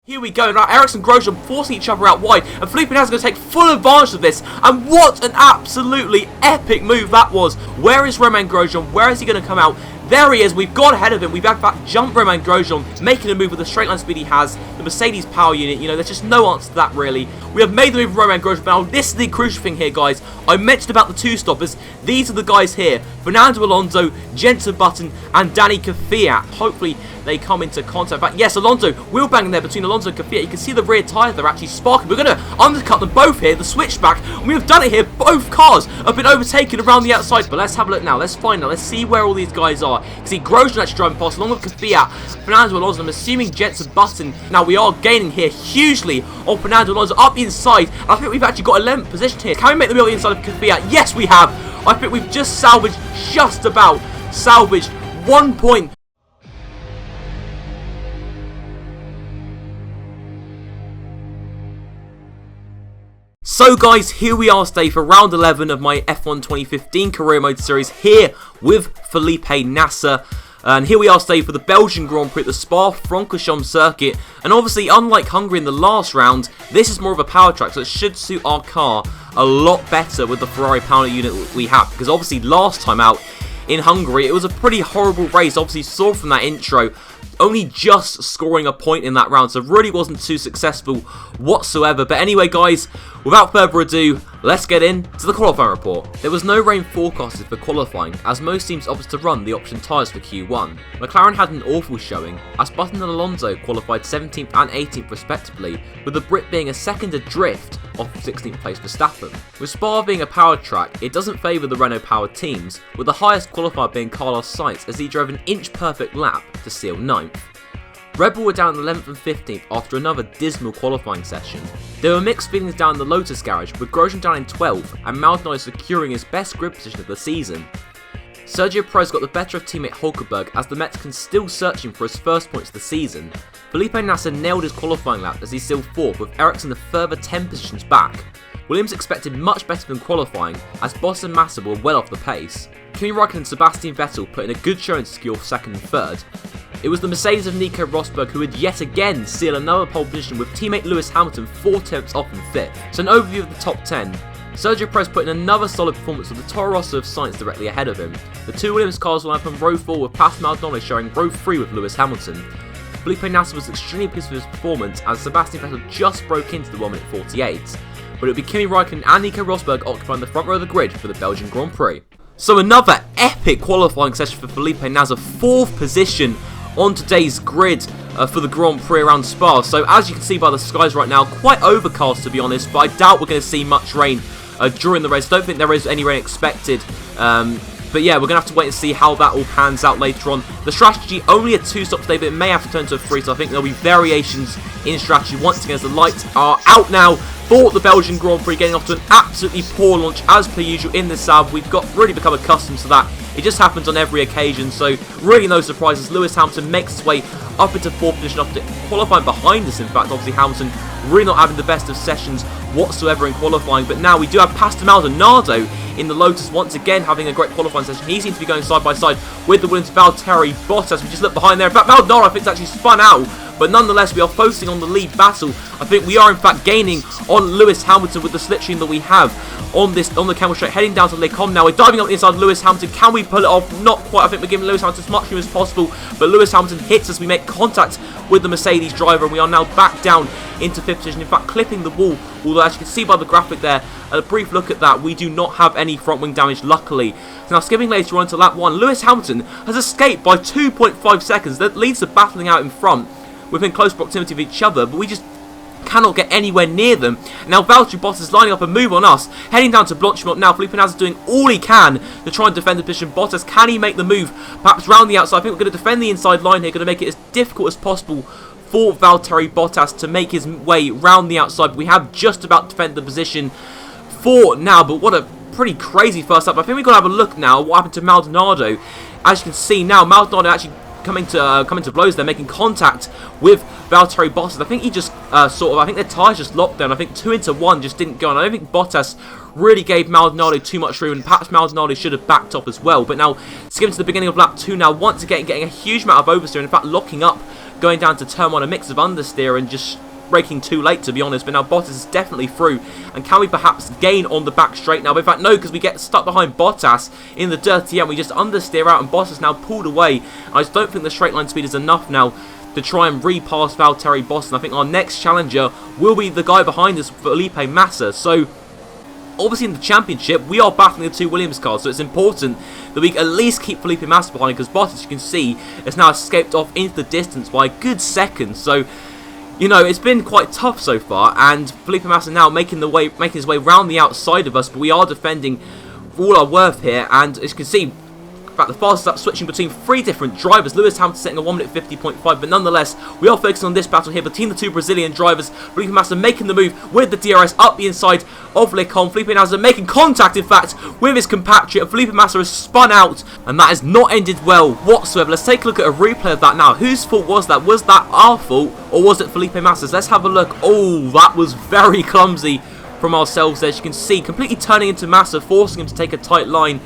Here we go, now Ericsson and Grosjean forcing each other out wide, and Felipe Nasr is going to take full advantage of this, and what an absolutely epic move that was. Where is Romain Grosjean? Where is he going to come out? There he is, we've got ahead of him, we've had that jump Romain Grosjean, making a move with the straight line speed he has, the Mercedes power unit, you know, there's just no answer to that really. We have made the move with Romain Grosjean, but now this is the crucial thing here, guys. I mentioned about the two stoppers, these are the guys here, Fernando Alonso, Jenson Button, and Danny Kvyat. Hopefully they come into contact. But yes, Alonso, wheel banging there between Alonso and Kvyat. You can see the rear tyres, they're actually sparking. We're going to undercut them both here, the switchback. We have done it here, both cars have been overtaken around the outside. But let's have a look now, let's find out, let's see where all these guys are. You can see Grosjean actually driving past, along with Kvyat, Fernando Alonso, I'm assuming Jenson Button. Now we are gaining here hugely on Fernando Alonso up the inside. And I think we've actually got 11th position here. Can we make the wheel on the inside of Kvyat? Yes, we have. I think we've just salvaged, just about salvaged 1 point. So guys, here we are today for round 11 of my F1 2015 Career Mode Series here with Felipe Nasr. And here we are today for the Belgian Grand Prix at the Spa-Francorchamps circuit. And obviously, unlike Hungary in the last round, this is more of a power track, so it should suit our car a lot better with the Ferrari power unit we have. Because obviously, last time out in Hungary, it was a pretty horrible race. Obviously, you saw from that intro, only just scoring a point in that round, so really wasn't too successful whatsoever. But anyway, guys, without further ado, let's get into the qualifying report. There was no rain forecasted for qualifying, as most teams opted to run the option tyres for Q1. McLaren had an awful showing, as Button and Alonso qualified 17th and 18th respectively, with the Brit being a second adrift off 16th place for Verstappen. With Spa being a power track, it doesn't favour the Renault powered teams, with the highest qualifier being Carlos Sainz as he drove an inch perfect lap to seal 9th. Red Bull were down 11th and 15th after another dismal qualifying session. There were mixed feelings down in the Lotus garage, with Grosjean down in 12th and Maldonado securing his best grid position of the season. Sergio Perez got the better of teammate Hulkenberg as the Mexican still searching for his first points of the season. Felipe Nasr nailed his qualifying lap as he sealed 4th, with Ericsson a further 10 positions back. Williams expected much better than qualifying as Bottas and Massa were well off the pace. Kimi Räikkönen and Sebastian Vettel put in a good showing to secure 2nd and 3rd. It was the Mercedes of Nico Rosberg who would yet again seal another pole position, with teammate Lewis Hamilton 4 tenths off in 5th. So an overview of the top 10. Sergio Perez put in another solid performance with the Toro Rosso of Sainz directly ahead of him. The two Williams cars will open row 4 with past Maldonado showing row 3 with Lewis Hamilton. Felipe Nasr was extremely pleased with his performance as Sebastian Vettel just broke into the 1 minute 48. But it would be Kimi Räikkönen and Nico Rosberg occupying the front row of the grid for the Belgian Grand Prix. So another epic qualifying session for Felipe Nasr, 4th position on today's grid for the Grand Prix around Spa. So as you can see by the skies right now, quite overcast to be honest, but I doubt we're going to see much rain during the race. I don't think there is any rain expected. But yeah, we're going to have to wait and see how that all pans out later on. The strategy only a 2-stop today, but it may have to turn to a 3, so I think there'll be variations in strategy once again as the lights are out now for the Belgian Grand Prix, getting off to an absolutely poor launch as per usual in this Sauber. We've really become accustomed to that. It just happens on every occasion, so really no surprises. Lewis Hamilton makes his way up into 4th position after qualifying behind us. In fact, obviously Hamilton really not having the best of sessions whatsoever in qualifying, but now we do have Pastor Maldonado in the Lotus once again having a great qualifying session. He seems to be going side by side with the Williams Valtteri Bottas. We just look behind there. In fact, Maldonado I think is actually spun out, but nonetheless we are focusing on the lead battle. I think we are in fact gaining on Lewis Hamilton with the slipstream that we have on the camel straight, heading down to Les Combes now. We're diving up the inside of Lewis Hamilton. Can we pull it off? Not quite. I think we're giving Lewis Hamilton as much room as possible, but Lewis Hamilton hits as we make contact with the Mercedes driver, and we are now back down into 5th position, in fact clipping the wall, although as you can see by the graphic there, a brief look at that, we do not have any front wing damage luckily. So now skipping later on to lap 1, Lewis Hamilton has escaped by 2.5 seconds. That leads to battling out in front within close proximity of each other, but we just cannot get anywhere near them. Now Valtteri Bottas is lining up a move on us, heading down to Blanchimont now. Felipe Nasr doing all he can to try and defend the position. Bottas, can he make the move perhaps round the outside? I think we're going to defend the inside line here, going to make it as difficult as possible for Valtteri Bottas to make his way round the outside. We have just about defended the position for now, but what a pretty crazy first lap. I think we've got to have a look now what happened to Maldonado. As you can see now, Maldonado actually coming to blows there, making contact with Valtteri Bottas. I think he just I think their tyres just locked down. I think 2 into 1 just didn't go, and I don't think Bottas really gave Maldonado too much room, and perhaps Maldonado should have backed off as well. But now skipping to the beginning of lap 2 now, once again getting a huge amount of oversteer, in fact locking up going down to turn 1, a mix of understeer and just braking too late, to be honest. But now Bottas is definitely through, and can we perhaps gain on the back straight now? But in fact, no, because we get stuck behind Bottas in the dirty end. We just understeer out, and Bottas now pulled away. I just don't think the straight line speed is enough now to try and repass Valtteri Bottas. I think our next challenger will be the guy behind us, Felipe Nasr. So obviously in the championship, we are battling the 2 Williams cars, so it's important that we at least keep Felipe Nasr behind, because Bottas, you can see, has now escaped off into the distance by a good second. So, you know, it's been quite tough so far, and Felipe Nasr now making his way round the outside of us, but we are defending for all our worth here, and as you can see, in fact, the fastest lap switching between 3 different drivers. Lewis Hamilton setting a 1:50.5, but nonetheless, we are focusing on this battle here between the 2 Brazilian drivers. Felipe Nasr making the move with the DRS up the inside of Lecon. Felipe Nasr making contact, in fact, with his compatriot. Felipe Nasr has spun out, and that has not ended well whatsoever. Let's take a look at a replay of that now. Whose fault was that? Was that our fault, or was it Felipe Nasr's? Let's have a look. Oh, that was very clumsy from ourselves there. As you can see, completely turning into Nasr, forcing him to take a tight line.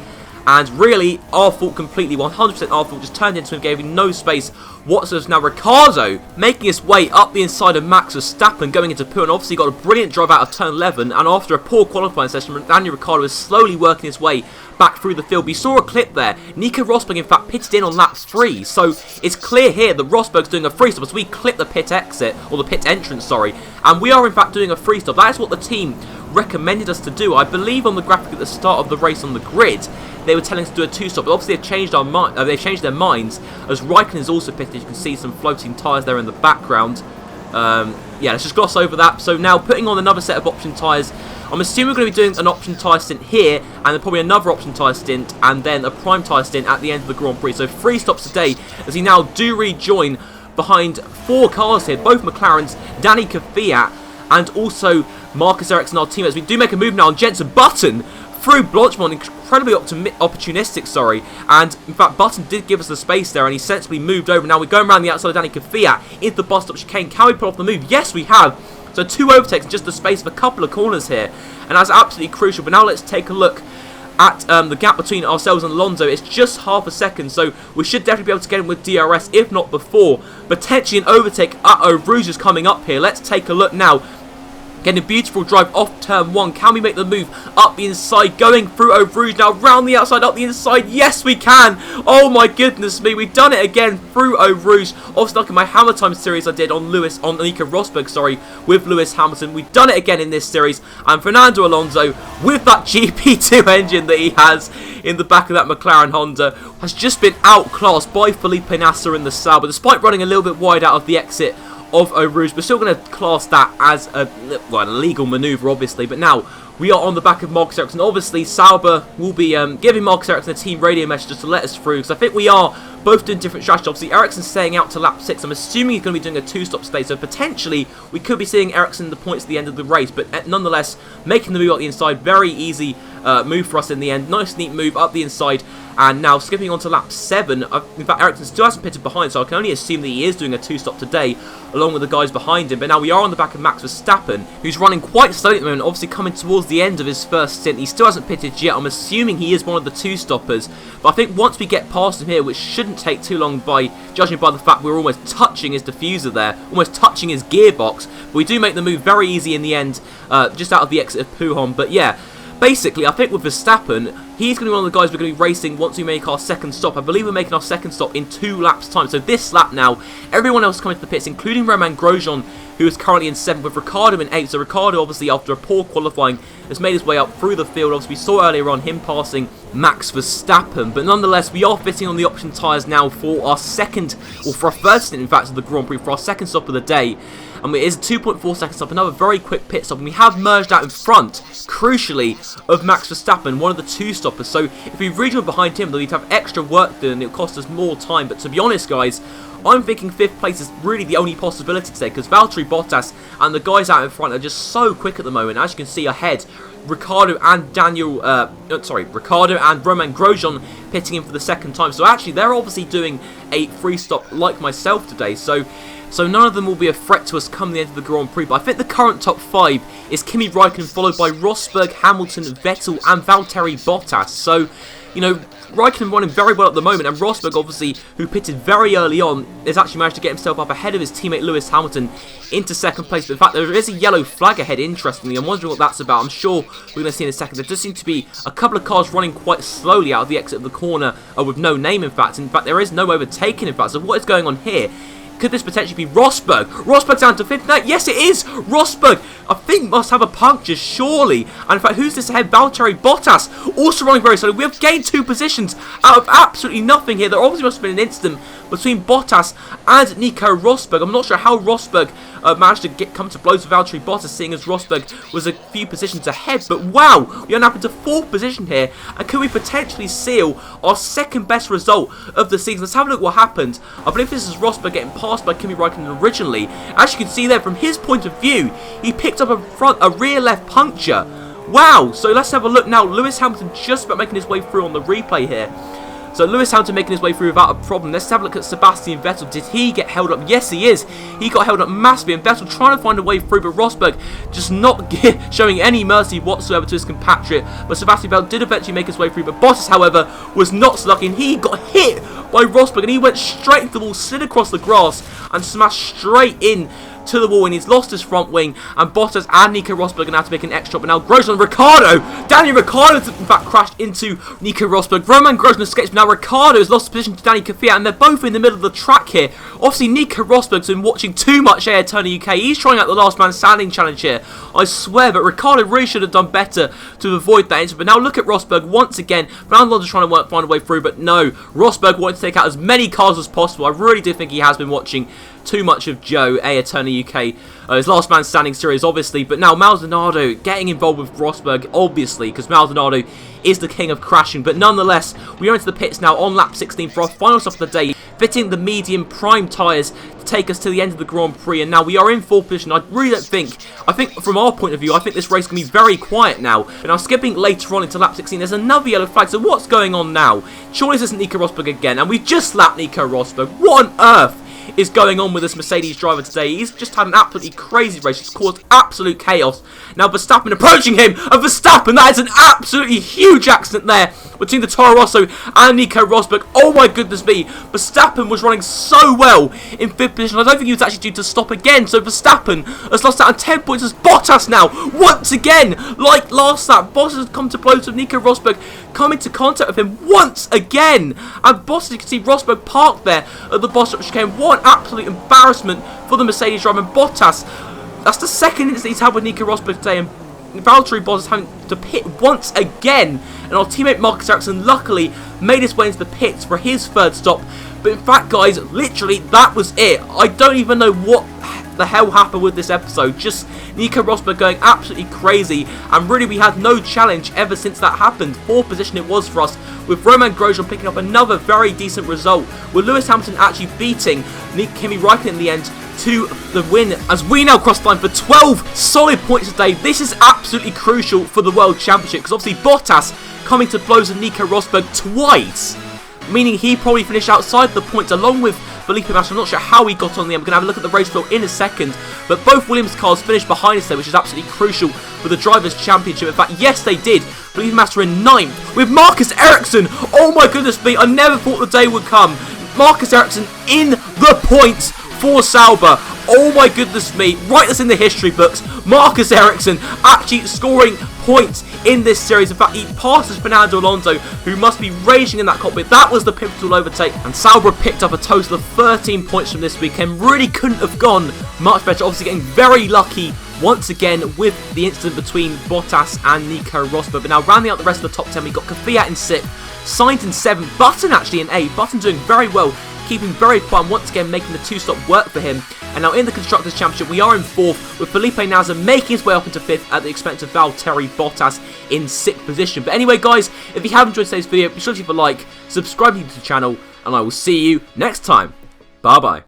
And really, our fault completely, 100% our fault, just turned into him, gave him no space whatsoever. Now Ricciardo making his way up the inside of Max Verstappen, going into Poo, and obviously got a brilliant drive out of turn 11, and after a poor qualifying session, Daniel Ricciardo is slowly working his way back through the field. We saw a clip there, Nico Rosberg in fact pitted in on lap 3, so it's clear here that Rosberg's doing a free stop, so we clip the pit exit, or the pit entrance, sorry, and we are in fact doing a free stop. That is what the team recommended us to do. I believe on the graphic at the start of the race on the grid, they were telling us to do a 2-stop, but obviously they've changed their minds, as Raikkonen is also pitted. You can see some floating tyres there in the background. Yeah, let's just gloss over that. So now putting on another set of option tyres. I'm assuming we're going to be doing an option tyre stint here, and then probably another option tyre stint, and then a prime tyre stint at the end of the Grand Prix. So 3 stops today, as we now do rejoin behind 4 cars here, both McLarens, Danny Kvyat, and also Marcus Ericsson, our teammates. We do make a move now on Jenson Button through Blanchmont, incredibly opportunistic, sorry, and in fact Button did give us the space there, and he sensibly moved over. Now we're going around the outside of Danny Kvyat into the bus stop chicane. Can we pull off the move? Yes, we have. So 2 overtakes in just the space of a couple of corners here, and that's absolutely crucial. But now let's take a look at the gap between ourselves and Alonso. It's just half a second, so we should definitely be able to get him with DRS, if not before. Potentially an overtake. Rouge is coming up here. Let's take a look now. Getting a beautiful drive off turn 1. Can we make the move up the inside? Going through Eau Rouge now, round the outside, up the inside. Yes, we can. Oh my goodness me. We've done it again through Eau Rouge. Obviously, like in my Hammer Time series I did on Nico Rosberg, sorry, with Lewis Hamilton. We've done it again in this series. And Fernando Alonso, with that GP2 engine that he has in the back of that McLaren Honda, has just been outclassed by Felipe Nasr in the Sauber, despite running a little bit wide out of the exit of Eau Rouge. We're still going to class that as an illegal manoeuvre, obviously. But now we are on the back of Marcus Ericsson. Obviously, Sauber will be giving Marcus Ericsson a team radio message just to let us through, because I think we are both doing different strategies. Obviously, Ericsson's staying out to lap 6. I'm assuming he's going to be doing a 2-stop stay, so potentially we could be seeing Ericsson the points at the end of the race. But nonetheless, making the move up the inside, very easy move for us in the end. Nice, neat move up the inside. And now skipping on to lap 7, in fact Ericsson still hasn't pitted behind, so I can only assume that he is doing a 2-stop today, along with the guys behind him. But now we are on the back of Max Verstappen, who's running quite slowly at the moment, obviously coming towards the end of his first stint. He still hasn't pitted yet. I'm assuming he is one of the 2-stoppers, but I think once we get past him here, which shouldn't take too long judging by the fact we're almost touching his diffuser there, almost touching his gearbox, but we do make the move very easy in the end, just out of the exit of Pujon. But yeah, basically, I think with Verstappen, he's going to be one of the guys we're going to be racing once we make our second stop. I believe we're making our second stop in 2 laps' time. So this lap now, everyone else coming to the pits, including Romain Grosjean, who is currently in 7th, with Ricciardo in 8th. So Ricciardo, obviously, after a poor qualifying, has made his way up through the field. Obviously, we saw earlier on him passing Max Verstappen. But nonetheless, we are fitting on the option tyres now for our second, or for our first stint, in fact, of the Grand Prix, for our second stop of the day. And it is a 2.4 second stop, another very quick pit stop, and we have merged out in front, crucially, of Max Verstappen, one of the 2-stoppers. So if we rejoin behind him, then we'd have extra work done, and it'll cost us more time. But to be honest, guys, I'm thinking 5th place is really the only possibility today, because Valtteri Bottas and the guys out in front are just so quick at the moment. As you can see ahead, Ricciardo and Ricciardo and Romain Grosjean pitting in for the second time. So actually, they're obviously doing a free stop like myself today. So none of them will be a threat to us come the end of the Grand Prix. But I think the current top 5 is Kimi Raikkonen, followed by Rosberg, Hamilton, Vettel, and Valtteri Bottas. So you know, Raikkonen running very well at the moment, and Rosberg, obviously, who pitted very early on, has actually managed to get himself up ahead of his teammate Lewis Hamilton into second place. But in fact, there is a yellow flag ahead, interestingly. I'm wondering what that's about. I'm sure we're going to see in a second. There does seem to be a couple of cars running quite slowly out of the exit of the corner with no name, in fact. In fact, there is no overtaking, in fact. So what is going on here? Could this potentially be Rosberg? Rosberg down to 5th? No, yes, it is! Rosberg, I think, must have a puncture, surely. And in fact, who's this ahead? Valtteri Bottas, also running very slowly. We have gained 2 positions out of absolutely nothing here. There obviously must have been an incident between Bottas and Nico Rosberg. I'm not sure how Rosberg managed to come to blows with Valtteri Bottas, seeing as Rosberg was a few positions ahead. But wow, we are now up into 4th position here. And could we potentially seal our second best result of the season? Let's have a look what happened. I believe this is Rosberg getting passed by Kimi Raikkonen originally. As you can see there, from his point of view, he picked up a rear left puncture. Wow, so let's have a look now. Lewis Hamilton just about making his way through on the replay here. So Lewis Hamilton making his way through without a problem. Let's have a look at Sebastian Vettel. Did he get held up? Yes, he is. He got held up massively, and Vettel trying to find a way through, but Rosberg just not showing any mercy whatsoever to his compatriot. But Sebastian Vettel did eventually make his way through, but Bottas, however, was not so lucky, and he got hit by Rosberg, and he went straight into the wall, slid across the grass, and smashed straight in to the wall, and he's lost his front wing, and Bottas and Nico Rosberg are going to have to make an extra. But now Grosjean, Ricciardo, Danny Ricciardo in fact crashed into Nico Rosberg. Roman Grosjean escapes, but now Ricciardo has lost position to Danny Kvyat, and they're both in the middle of the track here. Obviously, Nico Rosberg's been watching too much Air Turner UK. He's trying out the last man standing challenge here, I swear, but Ricciardo really should have done better to avoid that incident. But now look at Rosberg once again. Fernando trying to find a way through, but no, Rosberg wanted to take out as many cars as possible. I really do think he has been watching too much of Joe, Air Turner UK, his last man standing series, obviously. But now Maldonado getting involved with Rosberg, obviously, because Maldonado is the king of crashing. But nonetheless, we are into the pits now on lap 16 for our final stop of the day, fitting the medium prime tyres to take us to the end of the Grand Prix. And now we are in 4th position. I really don't think, from our point of view, I think this race can be very quiet now. But now skipping later on into lap 16, there's another yellow flag. So what's going on now? Surely this isn't Nico Rosberg again, and we've just lapped Nico Rosberg. What on earth is going on with this Mercedes driver today? He's just had an absolutely crazy race. It's caused absolute chaos. Now Verstappen approaching him, and Verstappen, that is an absolutely huge accident there between the Toro Rosso and Nico Rosberg. Oh my goodness me, Verstappen was running so well in 5th position. I don't think he was actually due to stop again. So Verstappen has lost out on 10 points as Bottas now, once again, like last lap, Bottas has come to blows with Nico Rosberg, come into contact with him once again. And Bottas, you can see Rosberg parked there at the bottom, which came one absolute embarrassment for the Mercedes driver. And Bottas, that's the second incident he's had with Nico Rosberg today, and Valtteri Bottas having to pit once again. And our teammate Marcus Ericsson luckily made his way into the pits for his 3rd stop. But in fact, guys, literally that was it. I don't even know what the hell happened with this episode. Just Nico Rosberg going absolutely crazy, and really we had no challenge ever since that happened. 4th position it was for us, with Roman Grosjean picking up another very decent result, with Lewis Hamilton actually beating Kimi Raikkonen in the end to the win, as we now cross the line for 12 solid points today. This is absolutely crucial for the World Championship, because obviously Bottas coming to blows with Nico Rosberg twice, meaning he probably finished outside the points along with Felipe Nasr. I'm not sure how he got on the end. We're going to have a look at the race floor in a second, but both Williams cars finished behind us there, which is absolutely crucial for the Drivers' Championship. In fact, yes, they did. Felipe Nasr in 9th with Marcus Ericsson. Oh my goodness me, I never thought the day would come. Marcus Ericsson in the points for Sauber. Oh my goodness me, write this in the history books. Marcus Ericsson actually scoring points in this series. In fact, he passes Fernando Alonso, who must be raging in that cockpit. That was the pivotal overtake, and Sauber picked up a total of 13 points from this weekend. Really couldn't have gone much better. Obviously getting very lucky once again with the incident between Bottas and Nico Rosberg. But now rounding out the rest of the top 10, we've got Kvyat in 6th, Sainz in 7th, Button actually in 8th. Button doing very well, keeping very quiet, and once again making the 2-stop work for him. And now in the Constructors' Championship, we are in 4th, with Felipe Nasr making his way up into 5th at the expense of Valtteri Bottas in 6th position. But anyway, guys, if you have enjoyed today's video, be sure to leave a like, subscribe to the channel, and I will see you next time. Bye-bye.